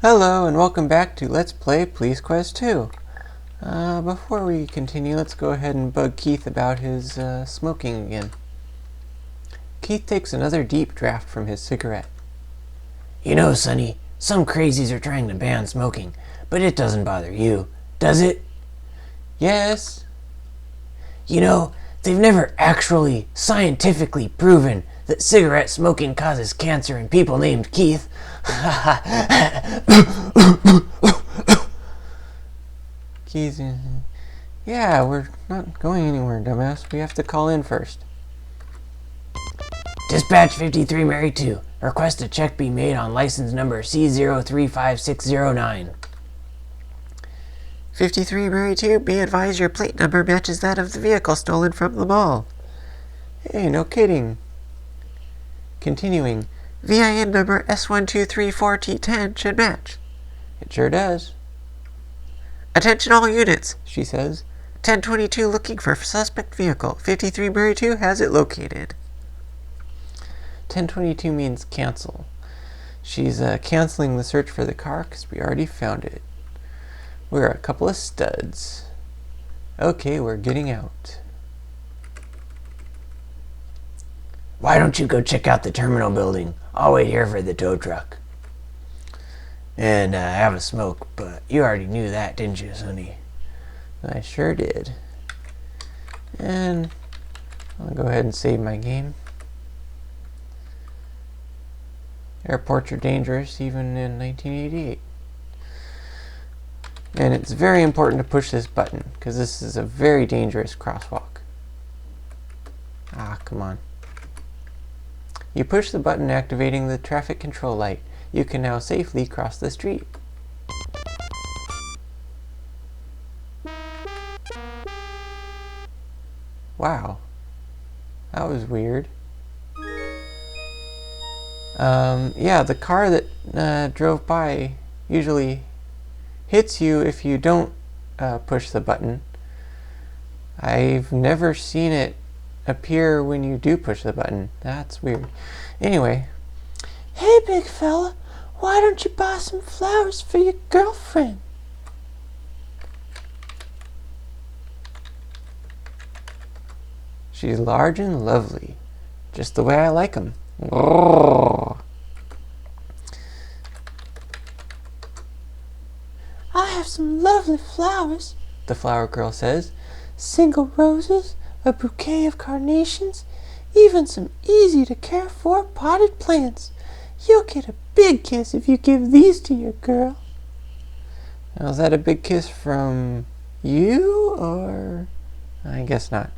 Hello and welcome back to Let's Play Police Quest 2. Before we continue, let's go ahead and bug Keith about his smoking again. Keith takes another deep draft from his cigarette. You know, Sonny, some crazies are trying to ban smoking, but it doesn't bother you, does it? Yes. You know, they've never actually scientifically proven that cigarette smoking causes cancer in people named Keith. Keith, yeah, we're not going anywhere, dumbass. We have to call in first. Dispatch 53 Mary 2. Request a check be made on license number C035609. 53 Mary 2, be advised your plate number matches that of the vehicle stolen from the mall. Hey, no kidding. Continuing, VIN number S1234T10 should match. It sure does. Attention all units, she says. 1022 looking for suspect vehicle. 53 Mary 2 has it located. 1022 means cancel. She's canceling the search for the car because we already found it. We're a couple of studs. Okay, we're getting out. Why don't you go check out the terminal building? I'll wait here for the tow truck. And have a smoke, but you already knew that, didn't you, Sonny? I sure did. And I'll go ahead and save my game. Airports are dangerous even in 1988. And it's very important to push this button, because this is a very dangerous crosswalk. Ah, come on. You push the button activating the traffic control light. You can now safely cross the street. Wow. That was weird. Yeah, the car that drove by usually hits you if you don't push the button. I've never seen it appear when you do push the button. That's weird. Anyway. Hey, big fella, why don't you buy some flowers for your girlfriend? She's large and lovely, just the way I like 'em. Oh. I have some lovely flowers, The flower girl says. single roses, a bouquet of carnations, even some easy to care for potted plants. You'll get a big kiss if you give these to your girl. Now, is that a big kiss from you, or? I guess not.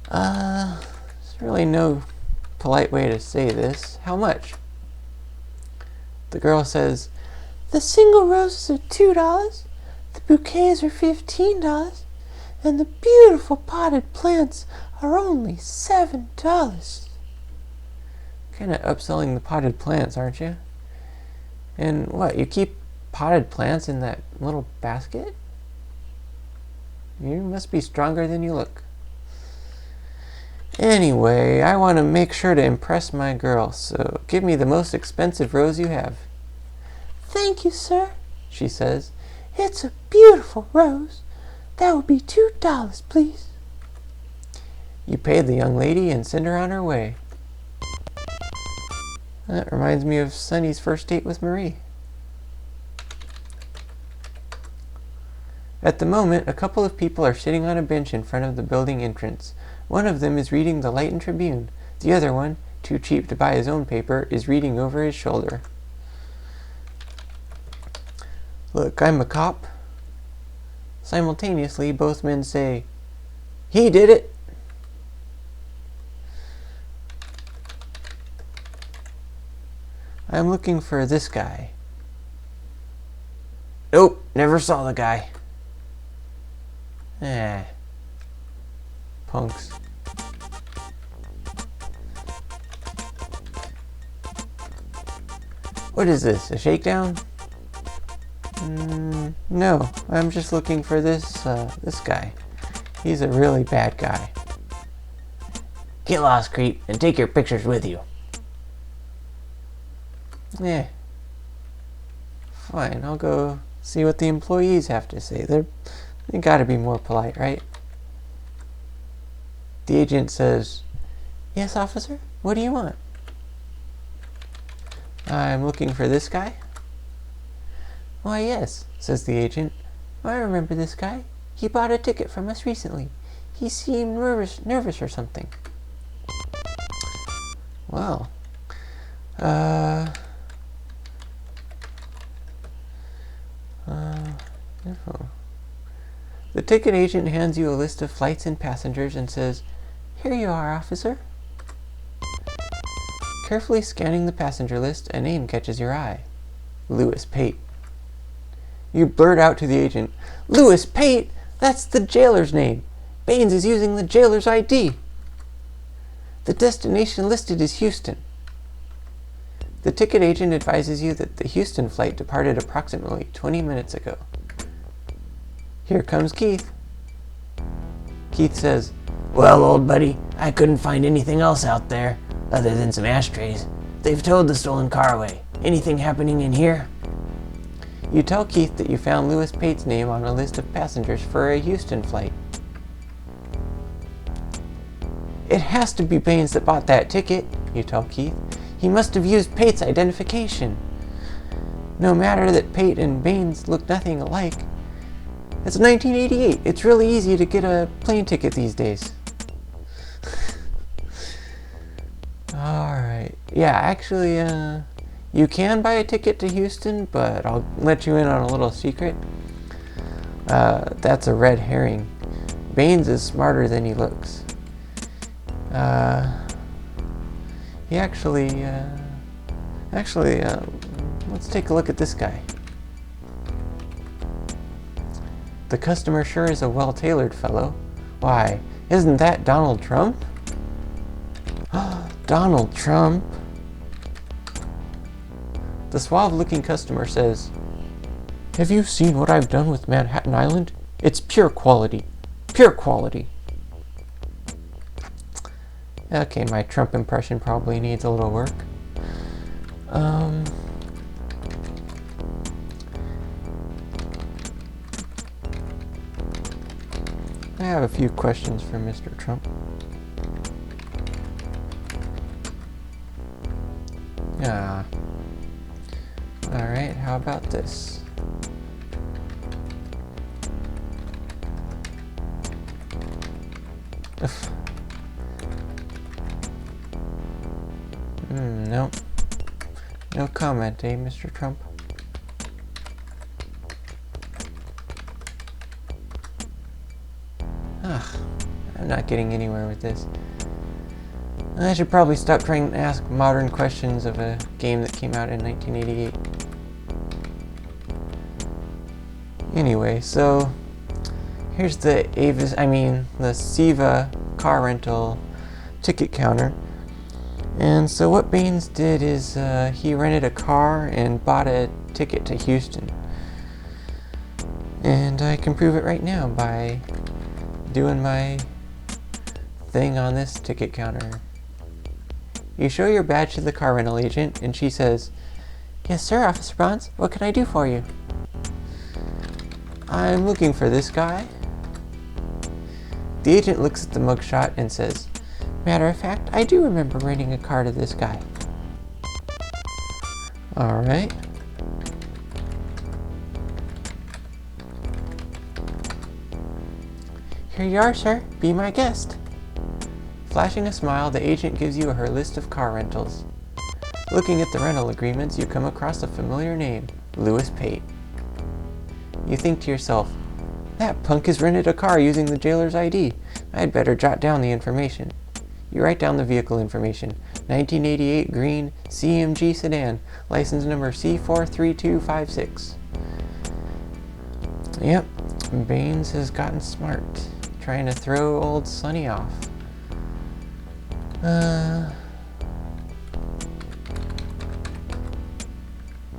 There's really no polite way to say this. How much? The girl says, The single roses are $2, the bouquets are $15, and the beautiful potted plants are only $7. kind of upselling the potted plants, aren't you? And what, you keep potted plants in that little basket? You must be stronger than you look. Anyway, I want to make sure to impress my girl, so give me the most expensive rose you have. Thank you, sir, She says. It's a beautiful rose. That would be $2, please. You pay the young lady and send her on her way. That reminds me of Sonny's first date with Marie. At the moment, a couple of people are sitting on a bench in front of the building entrance. One of them is reading the Light and Tribune. The other one, too cheap to buy his own paper, is reading over his shoulder. Look, I'm a cop. Simultaneously, both men say, He did it! I'm looking for this guy. Nope, never saw the guy. Punks. What is this, a shakedown? No, I'm just looking for this guy. He's a really bad guy. Get lost, creep, and take your pictures with you. fine. I'll go see what the employees have to say. They gotta be more polite, right? The agent says, "Yes, officer? What do you want?" "I'm looking for this guy." "Why, yes," says the agent. "I remember this guy. He bought a ticket from us recently. He seemed nervous or something." Well, no. The ticket agent hands you a list of flights and passengers and says, "Here you are, officer." Carefully scanning the passenger list, a name catches your eye. Lewis Pate. You blurt out to the agent, "Lewis Pate? That's the jailer's name. Bains is using the jailer's ID. The destination listed is Houston." The ticket agent advises you that the Houston flight departed approximately 20 minutes ago. Here comes Keith. Keith says, Well, old buddy, I couldn't find anything else out there other than some ashtrays. They've towed the stolen car away. Anything happening in here? You tell Keith that you found Lewis Pate's name on a list of passengers for a Houston flight. "It has to be Bains that bought that ticket," you tell Keith. "He must have used Pate's identification. No matter that Pate and Bains look nothing alike. It's 1988. It's really easy to get a plane ticket these days." Alright. Yeah, actually, you can buy a ticket to Houston, but I'll let you in on a little secret. That's a red herring. Bains is smarter than he looks. He actually, let's take a look at this guy. The customer sure is a well-tailored fellow. Why, isn't that Donald Trump? Donald Trump. The suave-looking customer says, "Have you seen what I've done with Manhattan Island? It's pure quality. Pure quality." Okay, my Trump impression probably needs a little work. I have a few questions for Mr. Trump. Alright, how about this? Nope. No comment, eh, Mr. Trump? I'm not getting anywhere with this. I should probably stop trying to ask modern questions of a game that came out in 1988. Anyway, so here's the Siva car rental ticket counter. And so what Bains did is he rented a car and bought a ticket to Houston. And I can prove it right now by doing my thing on this ticket counter. You show your badge to the car rental agent, and she says, "Yes, sir, Officer Bonds. What can I do for you?" "I'm looking for this guy." The agent looks at the mugshot and says, "Matter of fact, I do remember renting a car to this guy." Alright. "Here you are, sir. Be my guest." Flashing a smile, the agent gives you her list of car rentals. Looking at the rental agreements, you come across a familiar name, Lewis Pate. You think to yourself, that punk has rented a car using the jailer's ID. I'd better jot down the information. You write down the vehicle information, 1988 green CMG sedan, license number C43256. Yep, Bains has gotten smart, trying to throw old Sonny off.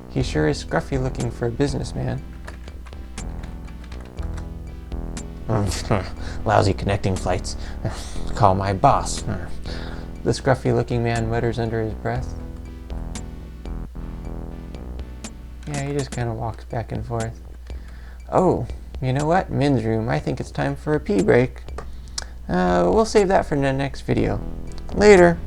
He sure is scruffy looking for a businessman. Lousy connecting flights. Call my boss. The scruffy looking man mutters under his breath. Yeah, he just kind of walks back and forth. Oh, you know what? Men's room. I think it's time for a pee break. We'll save that for the next video. Later.